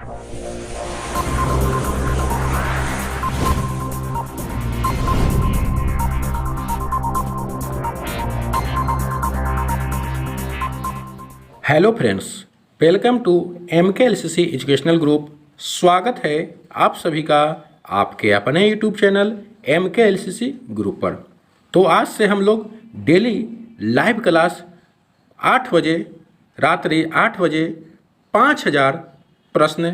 Hello friends, welcome to MKLCC educational group. स्वागत है आप सभी का आपके अपने यूट्यूब चैनल MKLCC ग्रुप पर। तो आज से हम लोग डेली लाइव क्लास 8 बजे रात्रि 8 बजे 5000 प्रश्न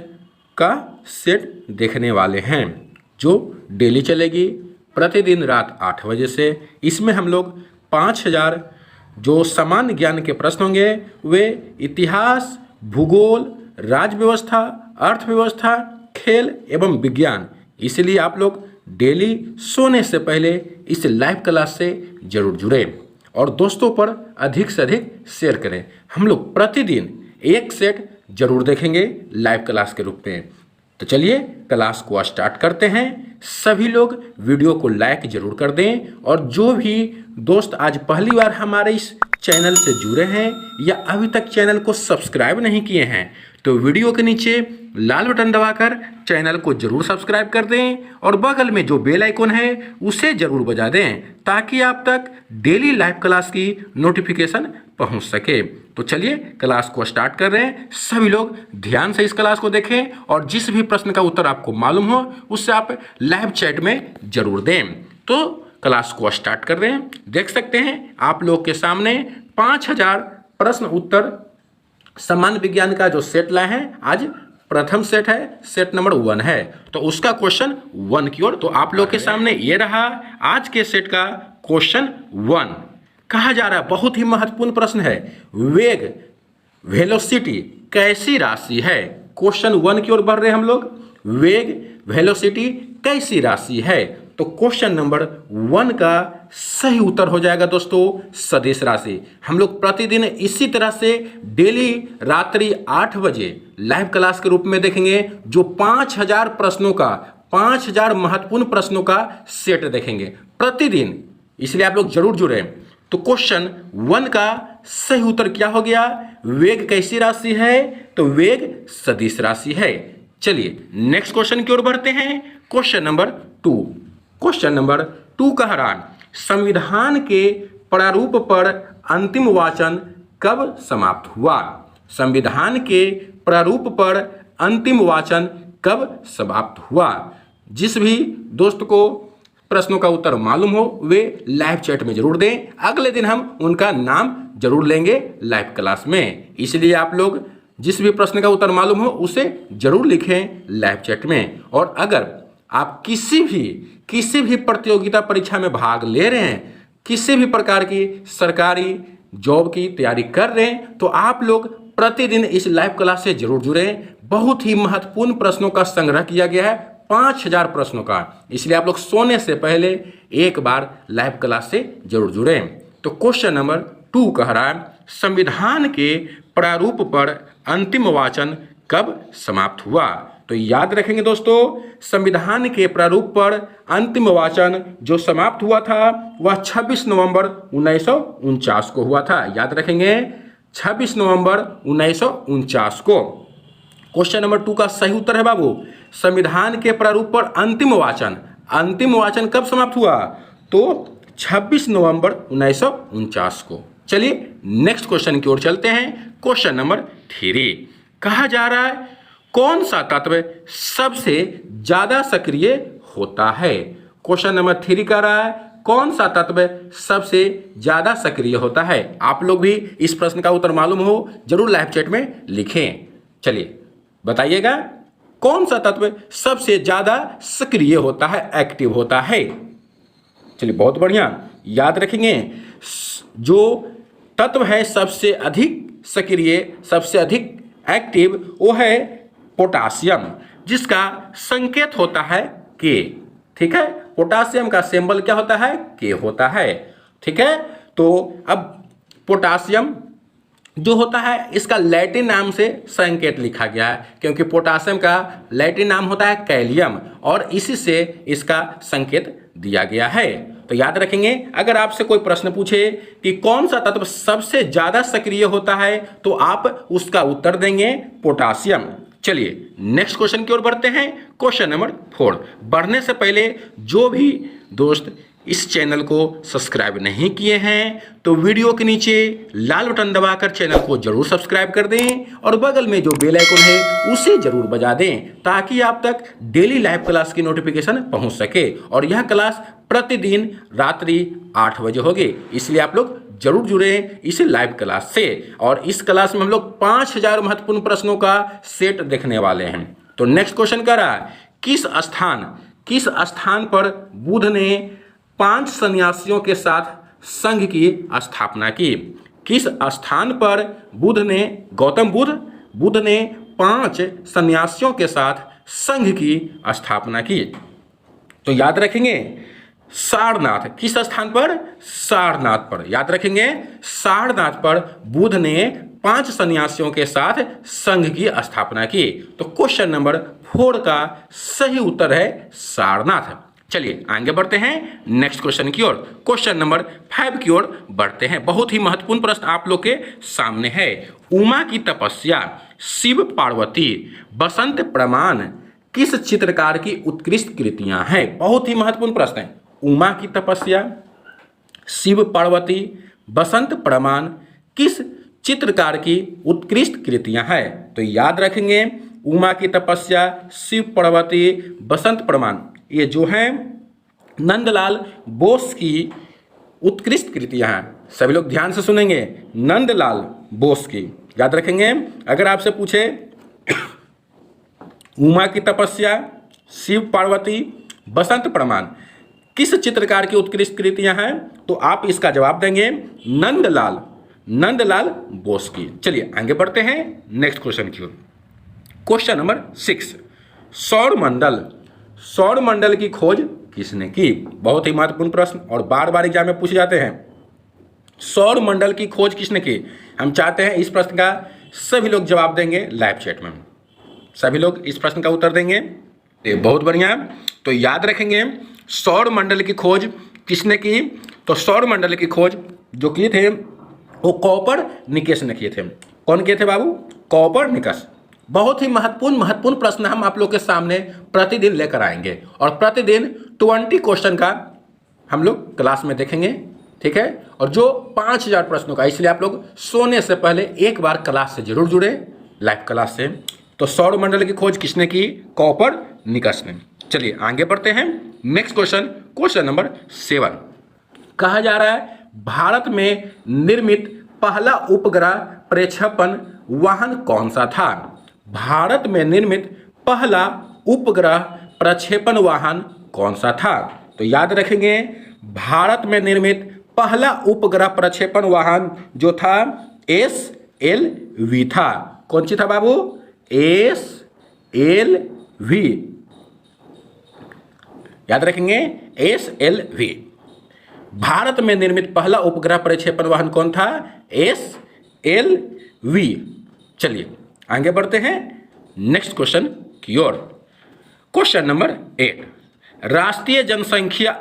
का सेट देखने वाले हैं, जो डेली चलेगी प्रतिदिन रात 8 बजे से। इसमें हम लोग 5000 जो सामान्य ज्ञान के प्रश्न होंगे वे इतिहास, भूगोल, राज्य व्यवस्था, अर्थव्यवस्था, खेल एवं विज्ञान। इसलिए आप लोग डेली सोने से पहले इस लाइव क्लास से जरूर जुड़ें और दोस्तों पर अधिक से अधिक शेयर करें। हम लोग प्रतिदिन एक सेट जरूर देखेंगे लाइव क्लास के रूप में। तो चलिए क्लास को स्टार्ट करते हैं। सभी लोग वीडियो को लाइक जरूर कर दें और जो भी दोस्त आज पहली बार हमारे इस चैनल से जुड़े हैं या अभी तक चैनल को सब्सक्राइब नहीं किए हैं तो वीडियो के नीचे लाल बटन दबाकर चैनल को जरूर सब्सक्राइब कर दें और बगल में जो बेल आइकन है उसे जरूर बजा दें ताकि आप तक डेली लाइव क्लास की नोटिफिकेशन पहुंच सके। तो चलिए क्लास को स्टार्ट कर रहे हैं। सभी लोग ध्यान से इस क्लास को देखें और जिस भी प्रश्न का उत्तर आपको मालूम हो उससे आप लाइव चैट में जरूर दें। तो क्लास को स्टार्ट कर रहे हैं। देख सकते हैं आप लोग के सामने 5000 प्रश्न उत्तर सामान्य विज्ञान का जो सेट लाए हैं। आज प्रथम सेट है, सेट नंबर 1 है, तो उसका क्वेश्चन 1 की ओर। तो आप लोग के सामने ये रहा आज के सेट का क्वेश्चन 1। कहा जा रहा है, बहुत ही महत्वपूर्ण प्रश्न है, वेग वेलोसिटी कैसी राशि है। क्वेश्चन 1 की ओर बढ़ रहे हैं हम लोग। वेग वेलोसिटी कैसी राशि है। तो क्वेश्चन नंबर 1 का सही उत्तर हो जाएगा दोस्तों सदिश राशि। हम लोग प्रतिदिन इसी तरह से डेली रात्रि 8 बजे लाइव क्लास के रूप में देखेंगे, जो 5000 प्रश्नों का 5000 महत्वपूर्ण प्रश्नों का सेट देखेंगे प्रतिदिन। इसलिए आप लोग जरूर जुड़े। तो क्वेश्चन 1 का सही उत्तर क्या हो गया? वेग कैसी राशि है? तो वेग सदिश राशि है। चलिए नेक्स्ट क्वेश्चन की ओर बढ़ते हैं। Question number 2। क्वेश्चन नंबर 2 कह रहा है, संविधान के प्रारूप पर अंतिम वाचन कब समाप्त हुआ? संविधान के प्रारूप पर अंतिम वाचन कब समाप्त हुआ? जिस भी दोस्त को प्रश्नों का उत्तर मालूम हो वे लाइव चैट में जरूर दें। अगले दिन हम उनका नाम जरूर लेंगे लाइव क्लास में। इसलिए आप लोग जिस भी प्रश्न का उत्तर मालूम हो उसे जरूर लिखें लाइव चैट में। और अगर आप किसी भी प्रतियोगिता परीक्षा में भाग ले रहे हैं, किसी भी प्रकार की सरकारी जॉब की तैयारी कर रहे हैं, तो आप लोग प्रतिदिन इस लाइव क्लास से जरूर जुड़ें। बहुत ही महत्वपूर्ण प्रश्नों का संग्रह किया गया है, 5000 प्रश्नों का। इसलिए आप लोग सोने से पहले एक बार लाइव क्लास से जरूर जुड़ें। तो क्वेश्चन नंबर 2 कह रहा है, संविधान के प्रारूप पर अंतिम वाचन कब समाप्त हुआ? तो याद रखेंगे दोस्तों, संविधान के प्रारूप पर अंतिम वाचन जो समाप्त हुआ था वह 26 नवंबर 1949 को हुआ था। याद रखेंगे 26 नवंबर 1949 को। क्वेश्चन नंबर 2 का सही उत्तर है बाबू, संविधान के प्रारूप पर अंतिम वाचन कब समाप्त हुआ? तो 26 नवंबर 1949 को। चलिए नेक्स्ट क्वेश्चन की ओर चलते हैं। क्वेश्चन नंबर 3 कहा जा रहा है, कौन सा तत्व सबसे ज्यादा सक्रिय होता है? क्वेश्चन नंबर 3 कह रहा है, कौन सा तत्व सबसे ज्यादा सक्रिय होता है? आप लोग भी इस प्रश्न का उत्तर मालूम हो जरूर लाइव चैट में लिखें। चलिए बताइएगा, कौन सा तत्व सबसे ज्यादा सक्रिय होता है, एक्टिव होता है? चलिए बहुत बढ़िया, याद रखेंगे जो तत्व है सबसे अधिक सक्रिय, सबसे अधिक एक्टिव, वो है पोटासियम, जिसका संकेत होता है के। ठीक है, पोटासियम का सिंबल क्या होता है? के होता है। ठीक है, तो अब पोटासियम जो होता है इसका लैटिन नाम से संकेत लिखा गया है, क्योंकि पोटासियम का लैटिन नाम होता है कैलियम और इसी से इसका संकेत दिया गया है। तो याद रखेंगे, अगर आपसे कोई प्रश्न पूछे कि कौन सा तत्व सबसे ज्यादा सक्रिय होता है तो आप उसका उत्तर देंगे पोटासियम। चलिए नेक्स्ट क्वेश्चन की ओर बढ़ते हैं। Question number 4। बढ़ने से पहले जो भी दोस्त इस चैनल को सब्सक्राइब नहीं किए हैं तो वीडियो के नीचे लाल बटन दबाकर चैनल को जरूर सब्सक्राइब कर दें और बगल में जो बेल आइकन है उसे जरूर बजा दें ताकि आप तक डेली लाइव क्लास की नोटिफिकेशन पहुंच सके। और यह क्लास प्रतिदिन रात्रि 8 बजे होगी, इसलिए आप लोग जरूर जुड़े इस लाइव क्लास से। और इस क्लास में हम लोग 5000 महत्वपूर्ण प्रश्नों का सेट देखने वाले हैं। तो नेक्स्ट क्वेश्चन कह रहा है, किस स्थान पर बुध ने 5 सन्यासियों के साथ संघ की स्थापना की? किस स्थान पर गौतम बुद्ध ने 5 सन्यासियों के साथ संघ की स्थापना की? तो याद रखेंगे सारनाथ। किस स्थान पर? सारनाथ पर। याद रखेंगे सारनाथ पर बुद्ध ने 5 सन्यासियों के साथ संघ की स्थापना की। तो क्वेश्चन नंबर 4 का सही उत्तर है सारनाथ। चलिए आगे बढ़ते हैं नेक्स्ट क्वेश्चन की ओर। क्वेश्चन नंबर 5 की ओर बढ़ते हैं। बहुत ही महत्वपूर्ण प्रश्न आप लोग के सामने है। उमा की तपस्या, शिव पार्वती, बसंत प्रमाण किस चित्रकार की उत्कृष्ट कृतियां हैं? बहुत ही महत्वपूर्ण प्रश्न है। उमा की तपस्या, शिव पार्वती, बसंत प्रमाण किस चित्रकार की उत्कृष्ट कृतियां हैं? तो याद रखेंगे उमा की तपस्या, शिव पार्वती, बसंत प्रमाण ये जो हैं नंदलाल बोस की उत्कृष्ट कृतियां हैं। सभी लोग ध्यान से सुनेंगे, नंदलाल बोस की। याद रखेंगे अगर आपसे पूछे उमा की तपस्या, शिव पार्वती, बसंत प्रमाण किस चित्रकार की उत्कृष्ट कृतियां हैं तो आप इसका जवाब देंगे नंदलाल बोस की। चलिए आगे बढ़ते हैं नेक्स्ट क्वेश्चन की ओर। Question number 6। सौर मंडल की खोज किसने की? बहुत ही महत्वपूर्ण प्रश्न और बार बार एग्जाम में पूछे जाते हैं। सौर मंडल की खोज किसने की? हम चाहते हैं इस प्रश्न का सभी लोग जवाब देंगे लाइव चैट में। सभी लोग इस प्रश्न का उत्तर देंगे, ये बहुत बढ़िया। तो याद रखेंगे सौर मंडल की खोज किसने की? तो सौर मंडल की खोज जो किए थे वो कोपरनिकस ने किए थे। कौन किए थे बाबू? कोपरनिकस। बहुत ही महत्वपूर्ण प्रश्न हम आप लोग के सामने प्रतिदिन लेकर आएंगे और प्रतिदिन 20 क्वेश्चन का हम लोग क्लास में देखेंगे, ठीक है। और जो 5000 प्रश्नों का, इसलिए आप लोग सोने से पहले एक बार क्लास से जरूर जुड़े, लाइव क्लास से। तो सौर मंडल की खोज किसने की? कोपरनिकस ने। चलिए आगे बढ़ते हैं नेक्स्ट क्वेश्चन नंबर 7। कहा जा रहा है भारत में निर्मित पहला उपग्रह प्रक्षेपण वाहन कौन सा था? भारत में निर्मित पहला उपग्रह प्रक्षेपण वाहन कौन सा था? तो याद रखेंगे भारत में निर्मित पहला उपग्रह प्रक्षेपण वाहन जो था SLV था। कौन सी था बाबू? SLV। याद रखेंगे SLV। भारत में निर्मित पहला उपग्रह प्रक्षेपण वाहन कौन था? SLV। चलिए आगे बढ़ते हैं नेक्स्ट क्वेश्चन की ओर। Question number 8। राष्ट्रीय जनसंख्या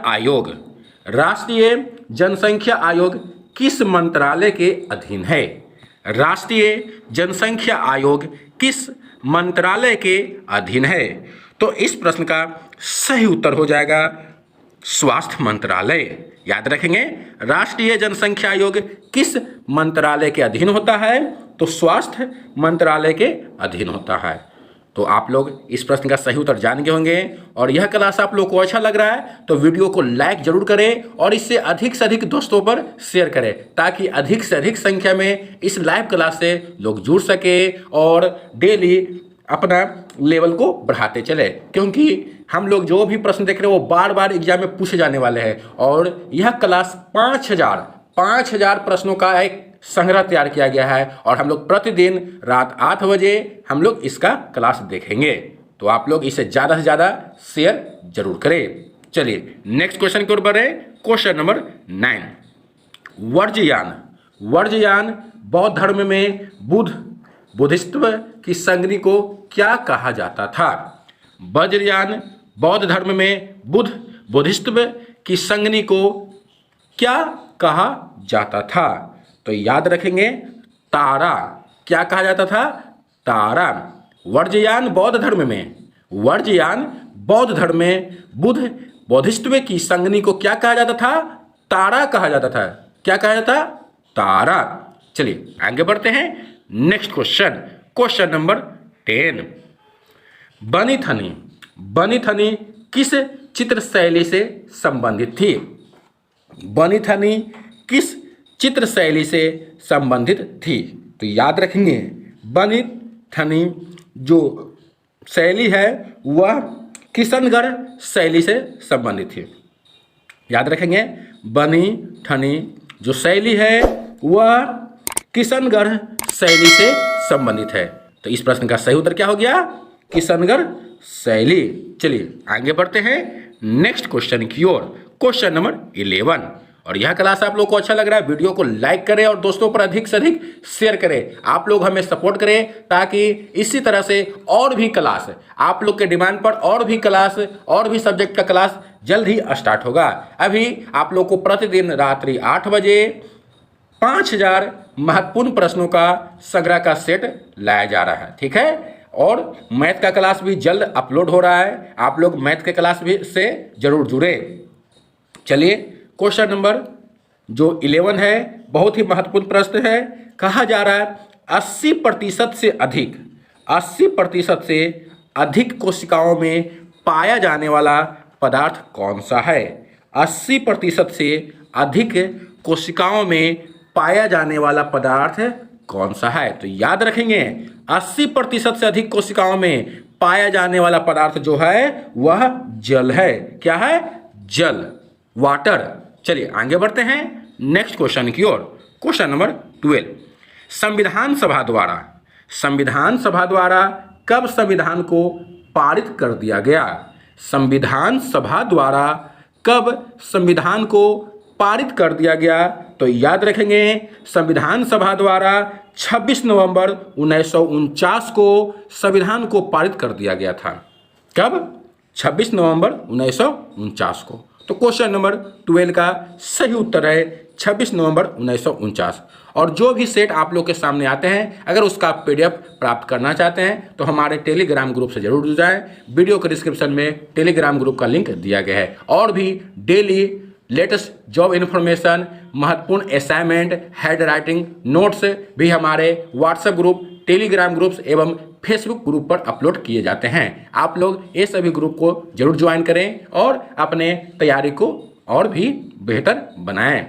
आयोग किस मंत्रालय के अधीन है? राष्ट्रीय जनसंख्या आयोग किस मंत्रालय के अधीन है? तो इस प्रश्न का सही उत्तर हो जाएगा स्वास्थ्य मंत्रालय। याद रखेंगे राष्ट्रीय जनसंख्या आयोग किस मंत्रालय के अधीन होता है? तो स्वास्थ्य मंत्रालय के अधीन होता है। तो आप लोग इस प्रश्न का सही उत्तर जान गए होंगे और यह क्लास आप लोग को अच्छा लग रहा है तो वीडियो को लाइक जरूर करें और इससे अधिक से अधिक दोस्तों पर शेयर करें ताकि अधिक से अधिक संख्या में इस लाइव क्लास से लोग जुड़ सके और डेली अपना लेवल को बढ़ाते चले, क्योंकि हम लोग जो भी प्रश्न देख रहे हैं वो बार बार एग्जाम में पूछे जाने वाले हैं। और यह क्लास 5000 प्रश्नों का एक संग्रह तैयार किया गया है और हम लोग प्रतिदिन रात 8 बजे हम लोग इसका क्लास देखेंगे। तो आप लोग इसे ज़्यादा से ज़्यादा शेयर जरूर करें। चलिए नेक्स्ट क्वेश्चन की ओर बढ़े। Question number 9। वर्ज्ययान बौद्ध धर्म में बुद्धिस्त्व की संगनी को क्या कहा जाता था? वज्रयान बौद्ध धर्म में बुद्धिस्त्व की संगनी को क्या कहा जाता था? तो याद रखेंगे तारा। क्या कहा जाता था? तारा। वर्जयान बौद्ध धर्म में, वर्जयान बौद्ध धर्म में बुद्ध बौद्धिस्त्व की संगनी को क्या कहा जाता था? तारा कहा जाता था। क्या कहा जाता? तारा। चलिए आगे बढ़ते हैं। Next question, question number 10। बनी थनी, बनी थनी किस चित्र शैली से संबंधित थी? बनी थनी किस चित्र शैली से संबंधित थी? तो याद रखेंगे बनी थनी जो शैली है वह किशनगढ़ शैली से संबंधित थी। याद रखेंगे बनी थनी जो शैली है वह किशनगढ़ शैली से संबंधित है। तो इस प्रश्न का सही उत्तर क्या हो गया? किशनगढ़ शैली। चलिए आगे बढ़ते हैं नेक्स्ट क्वेश्चन की ओर, क्वेश्चन नंबर 11। और यह क्लास आप लोग को अच्छा लग रहा है, वीडियो को लाइक करें और दोस्तों पर अधिक से अधिक शेयर करें। आप लोग हमें सपोर्ट करें ताकि इसी तरह से और भी क्लास, आप लोग के डिमांड पर और भी क्लास, और भी सब्जेक्ट का क्लास जल्द ही स्टार्ट होगा। अभी आप लोग को प्रतिदिन रात्रि 8 बजे 5000 महत्वपूर्ण प्रश्नों का संग्रह का सेट लाया जा रहा है, ठीक है। और मैथ का क्लास भी जल्द अपलोड हो रहा है, आप लोग मैथ के क्लास भी से जरूर जुड़े। चलिए क्वेश्चन नंबर जो 11 है बहुत ही महत्वपूर्ण प्रश्न है। कहा जा रहा है 80% से अधिक, 80% से अधिक कोशिकाओं में पाया जाने वाला पदार्थ कौन सा है? 80% से अधिक कोशिकाओं में पाया जाने वाला पदार्थ कौन सा है? तो याद रखेंगे 80% से अधिक कोशिकाओं में पाया जाने वाला पदार्थ जो है वह जल है। क्या है? जल, वाटर। चलिए आगे बढ़ते हैं नेक्स्ट क्वेश्चन की ओर, क्वेश्चन नंबर 12। संविधान सभा द्वारा, संविधान सभा द्वारा कब संविधान को पारित कर दिया गया? संविधान सभा द्वारा कब संविधान को पारित कर दिया गया? तो याद रखेंगे संविधान सभा द्वारा 26 नवंबर 1949 को संविधान को पारित कर दिया गया था। कब? 26 नवंबर 1949 को। तो क्वेश्चन नंबर 12 का सही उत्तर है 26 नवंबर 1949। और जो भी सेट आप लोग के सामने आते हैं, अगर उसका PDF प्राप्त करना चाहते हैं तो हमारे टेलीग्राम ग्रुप से जरूर जुड़ जाएं। वीडियो के डिस्क्रिप्शन में टेलीग्राम ग्रुप का लिंक दिया गया है। और भी डेली लेटेस्ट जॉब इन्फॉर्मेशन, महत्वपूर्ण असाइनमेंट, हैंड राइटिंग नोट्स भी हमारे व्हाट्सएप ग्रुप, टेलीग्राम ग्रुप्स एवं फेसबुक ग्रुप पर अपलोड किए जाते हैं। आप लोग ये सभी ग्रुप को जरूर ज्वाइन करें और अपने तैयारी को और भी बेहतर बनाएं।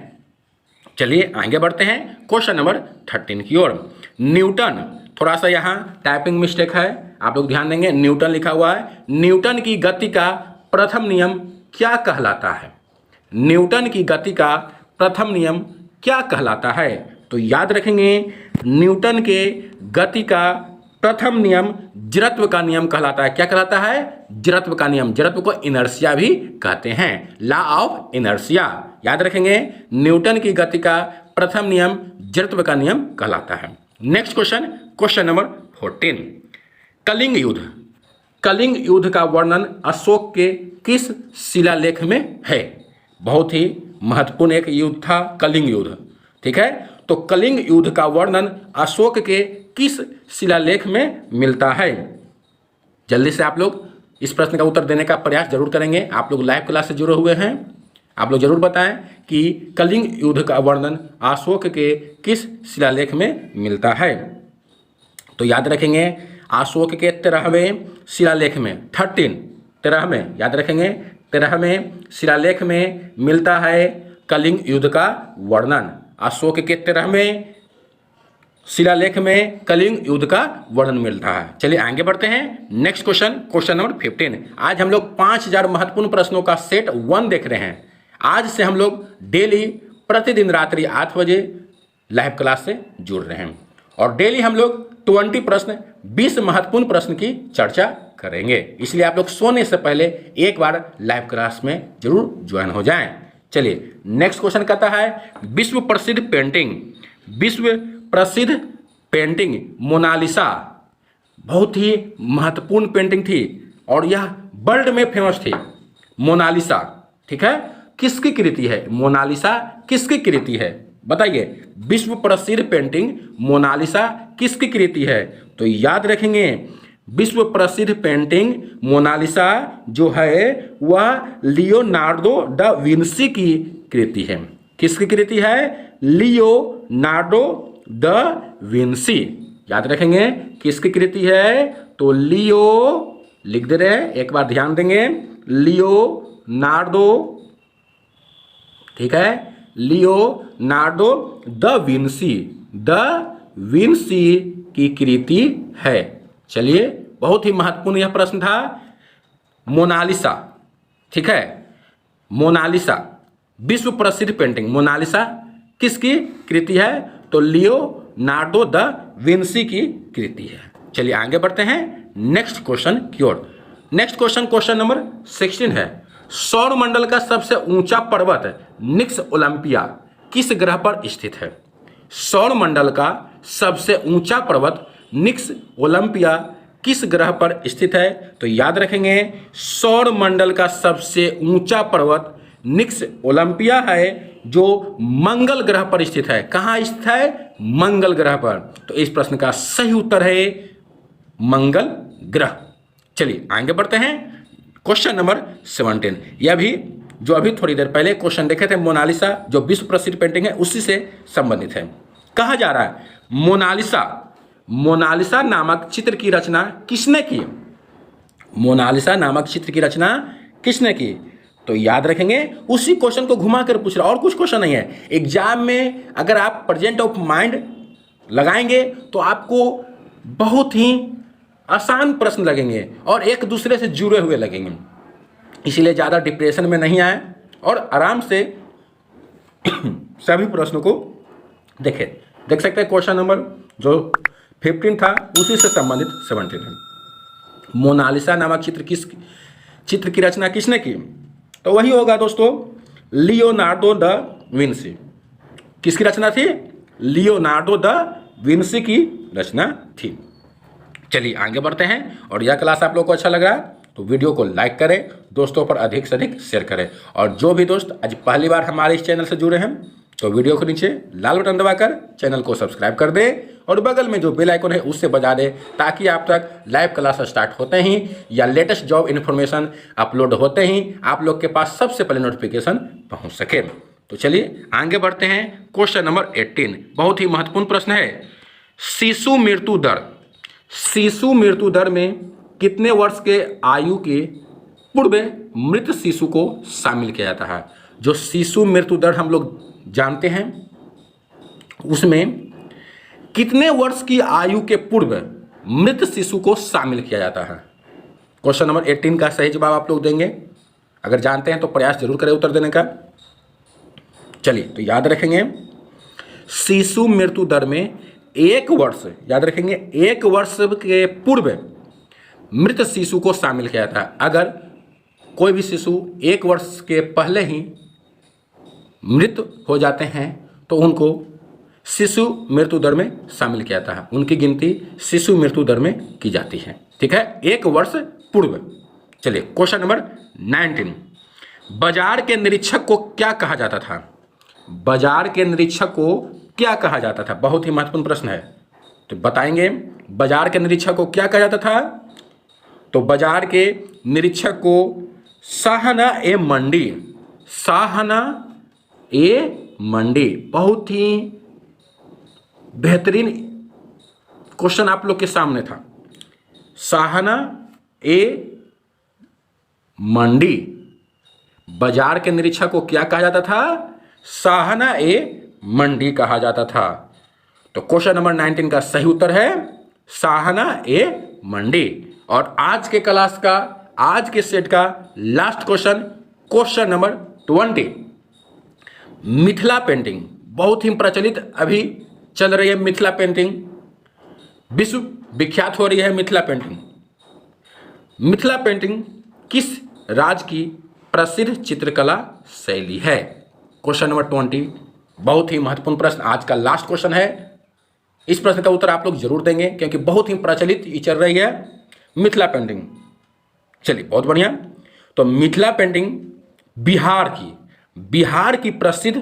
चलिए आगे बढ़ते हैं क्वेश्चन नंबर 13 की ओर। न्यूटन, थोड़ा सा यहाँ टाइपिंग मिस्टेक है, आप लोग ध्यान देंगे। न्यूटन लिखा हुआ है। न्यूटन की गति का प्रथम नियम क्या कहलाता है? न्यूटन की गति का प्रथम नियम क्या कहलाता है? तो याद रखेंगे न्यूटन के गति का प्रथम नियम जड़त्व का नियम कहलाता है। क्या कहलाता है? जड़त्व का नियम। जड़त्व को इनर्शिया भी कहते हैं, लॉ ऑफ इनर्शिया। याद रखेंगे न्यूटन की गति का प्रथम नियम जड़त्व का नियम कहलाता है। Next question, question number 14। Kalinga युद्ध, कलिंग युद्ध का वर्णन अशोक के किस शिलालेख में है? बहुत ही महत्वपूर्ण एक युद्ध था कलिंग युद्ध, ठीक है। तो कलिंग युद्ध का वर्णन अशोक के किस शिलालेख में मिलता है? जल्दी से आप लोग इस प्रश्न का उत्तर देने का प्रयास जरूर करेंगे। आप लोग लाइव क्लास से जुड़े हुए हैं, आप लोग जरूर बताएं कि कलिंग युद्ध का वर्णन अशोक के किस शिलालेख में मिलता है। तो याद रखेंगे अशोक के 13वें शिलालेख में, 13वें याद रखेंगे 13वें शिलालेख में मिलता है कलिंग युद्ध का वर्णन। अशोक के 13वें शिलालेख में कलिंग युद्ध का वर्णन मिलता है। चलिए आगे बढ़ते हैं नेक्स्ट क्वेश्चन, क्वेश्चन नंबर 15। आज हम लोग 5000 महत्वपूर्ण प्रश्नों का सेट 1 देख रहे हैं। आज से हम लोग डेली प्रतिदिन रात्रि 8 बजे लाइव क्लास से जुड़ रहे हैं और डेली हम लोग 20 प्रश्न, 20 महत्वपूर्ण प्रश्न की चर्चा करेंगे। इसलिए आप लोग सोने से पहले एक बार लाइव क्लास में जरूर ज्वाइन हो जाएं। चलिए नेक्स्ट क्वेश्चन कहता है विश्व प्रसिद्ध पेंटिंग, विश्व प्रसिद्ध पेंटिंग मोनालिसा बहुत ही महत्वपूर्ण पेंटिंग थी और यह वर्ल्ड में फेमस थी। मोनालिसा, ठीक है, किसकी कृति है? मोनालिसा किसकी कृति है बताइए? विश्व प्रसिद्ध पेंटिंग मोनालिसा किसकी कृति है? तो याद रखेंगे विश्व प्रसिद्ध पेंटिंग मोनालिसा जो है वह लियोनार्डो दा विंसी की कृति है। किसकी कृति है? Leonardo da Vinci. याद रखेंगे किसकी कृति है? तो लियो लिख दे रहे हैं, एक बार ध्यान देंगे, लियोनार्डो, ठीक है, Leonardo da Vinci, da Vinci की कृति है। चलिए, बहुत ही महत्वपूर्ण यह प्रश्न था। मोनालिसा, ठीक है, मोनालिसा विश्व प्रसिद्ध पेंटिंग मोनालिसा किसकी कृति है? तो लियोनार्डो दा विंसी की कृति है। चलिए आगे बढ़ते हैं नेक्स्ट क्वेश्चन की ओर। नेक्स्ट क्वेश्चन, क्वेश्चन नंबर 16 है, सौरमंडल का सबसे ऊंचा पर्वत निक्स ओलंपिया किस ग्रह पर स्थित है? सौरमंडल का सबसे ऊंचा पर्वत निक्स ओलंपिया किस ग्रह पर स्थित है? तो याद रखेंगे सौरमंडल का सबसे ऊंचा पर्वत निक्स ओलंपिया है जो मंगल ग्रह पर स्थित है। कहाँ स्थित है? मंगल ग्रह पर। तो इस प्रश्न का सही उत्तर है मंगल ग्रह। चलिए आगे बढ़ते हैं क्वेश्चन नंबर 17। यह भी जो अभी थोड़ी देर पहले क्वेश्चन देखे थे, मोनालिसा जो विश्व प्रसिद्ध पेंटिंग है उसी से संबंधित है। कहा जा रहा है मोनालिसा, मोनालिसा नामक चित्र की रचना किसने की? मोनालिसा नामक चित्र की रचना किसने की? तो याद रखेंगे उसी क्वेश्चन को घुमा कर पूछ रहा, और कुछ क्वेश्चन नहीं है। एग्जाम में अगर आप प्रेजेंट ऑफ माइंड लगाएंगे तो आपको बहुत ही आसान प्रश्न लगेंगे और एक दूसरे से जुड़े हुए लगेंगे। इसलिए ज़्यादा डिप्रेशन में नहीं आए और आराम से सभी प्रश्नों को देख सकते हैं। क्वेश्चन नंबर जो 15 था उसी से संबंधित 17 है। मोनालिसा नामक चित्र की रचना किसने की? तो वही होगा दोस्तों लियोनार्डो दा विंसी। किसकी रचना थी? लियोनार्डो दा विंसी की रचना थी। चलिए आगे बढ़ते हैं। और यह क्लास आप लोग को अच्छा लग रहा है तो वीडियो को लाइक करें, दोस्तों पर अधिक से अधिक शेयर करें। और जो भी दोस्त आज पहली बार हमारे इस चैनल से जुड़े हैं तो वीडियो के नीचे लाल बटन दबाकर चैनल को सब्सक्राइब कर दें और बगल में जो बेल आइकन है उससे बजा दें ताकि आप तक लाइव क्लास स्टार्ट होते ही या लेटेस्ट जॉब इन्फॉर्मेशन अपलोड होते ही आप लोग के पास सबसे पहले नोटिफिकेशन पहुंच सके। तो चलिए आगे बढ़ते हैं क्वेश्चन नंबर 18। बहुत ही महत्वपूर्ण प्रश्न है। शिशु मृत्यु दर, शिशु मृत्यु दर में कितने वर्ष के आयु के पूर्व मृत शिशु को शामिल किया जाता है? जो शिशु मृत्यु दर हम लोग जानते हैं उसमें कितने वर्ष की आयु के पूर्व मृत शिशु को शामिल किया जाता है? क्वेश्चन नंबर 18 का सही जवाब आप लोग देंगे। अगर जानते हैं तो प्रयास जरूर करें उत्तर देने का। चलिए तो याद रखेंगे शिशु मृत्यु दर में 1 वर्ष, याद रखेंगे 1 वर्ष के पूर्व मृत शिशु को शामिल किया जाता है। अगर कोई भी शिशु 1 वर्ष के पहले ही मृत हो जाते हैं तो उनको शिशु मृत्यु दर में शामिल किया जाता है। उनकी गिनती शिशु मृत्यु दर में की जाती है, ठीक है, 1 वर्ष पूर्व। चलिए क्वेश्चन नंबर 19। बाजार के निरीक्षक को क्या कहा जाता था? बाजार के निरीक्षक को क्या कहा जाता था? बहुत ही महत्वपूर्ण प्रश्न है, तो बताएंगे बाजार के निरीक्षक को क्या कहा जाता था। तो बाजार के निरीक्षक को शाहना ए मंडी, शाहना ए मंडी। बहुत ही बेहतरीन क्वेश्चन आप लोग के सामने था। शाहना ए मंडी, बाजार के निरीक्षक को क्या कहा जाता था? शाहना ए मंडी कहा जाता था। तो क्वेश्चन नंबर 19 का सही उत्तर है शाहना ए मंडी। और आज के क्लास का, आज के सेट का last question, question number 20। Mithila painting बहुत ही प्रचलित अभी चल रही है। मिथिला पेंटिंग विश्व विख्यात हो रही है। मिथिला पेंटिंग, मिथिला पेंटिंग किस राज्य की प्रसिद्ध चित्रकला शैली है? क्वेश्चन नंबर 20 बहुत ही महत्वपूर्ण प्रश्न, आज का लास्ट क्वेश्चन है। इस प्रश्न का उत्तर आप लोग जरूर देंगे क्योंकि बहुत ही प्रचलित ये चल रही है मिथिला पेंटिंग। चलिए बहुत बढ़िया। तो मिथिला पेंटिंग बिहार की प्रसिद्ध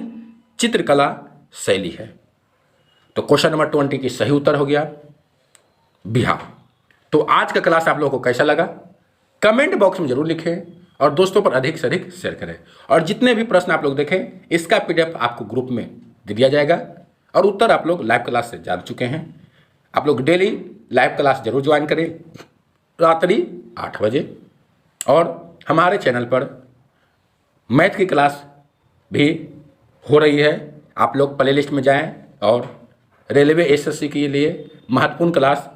चित्रकला शैली है। तो क्वेश्चन नंबर 20 की सही उत्तर हो गया बिहार। तो आज का क्लास आप लोगों को कैसा लगा कमेंट बॉक्स में जरूर लिखें और दोस्तों पर अधिक से अधिक शेयर करें। और जितने भी प्रश्न आप लोग देखें इसका PDF आपको ग्रुप में दे दिया जाएगा और उत्तर आप लोग लाइव क्लास से जान चुके हैं। आप लोग डेली लाइव क्लास जरूर ज्वाइन करें रात्रि 8 बजे। और हमारे चैनल पर मैथ की क्लास भी हो रही है, आप लोग प्ले लिस्ट में जाएं और रेलवे SSC के लिए महत्वपूर्ण क्लास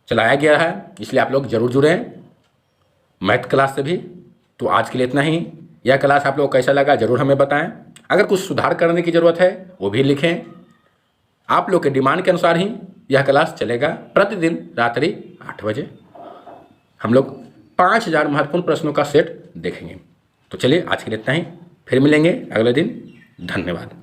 चलाया गया है, इसलिए आप लोग जरूर जुड़ें मैथ क्लास से भी। तो आज के लिए इतना ही। यह क्लास आप लोग कैसा लगा जरूर हमें बताएं। अगर कुछ सुधार करने की ज़रूरत है वो भी लिखें। आप लोग के डिमांड के अनुसार ही यह क्लास चलेगा। प्रतिदिन रात्रि 8 बजे हम लोग 5000 महत्वपूर्ण प्रश्नों का सेट देखेंगे। तो चलिए आज के लिए इतना ही, फिर मिलेंगे अगले दिन। धन्यवाद।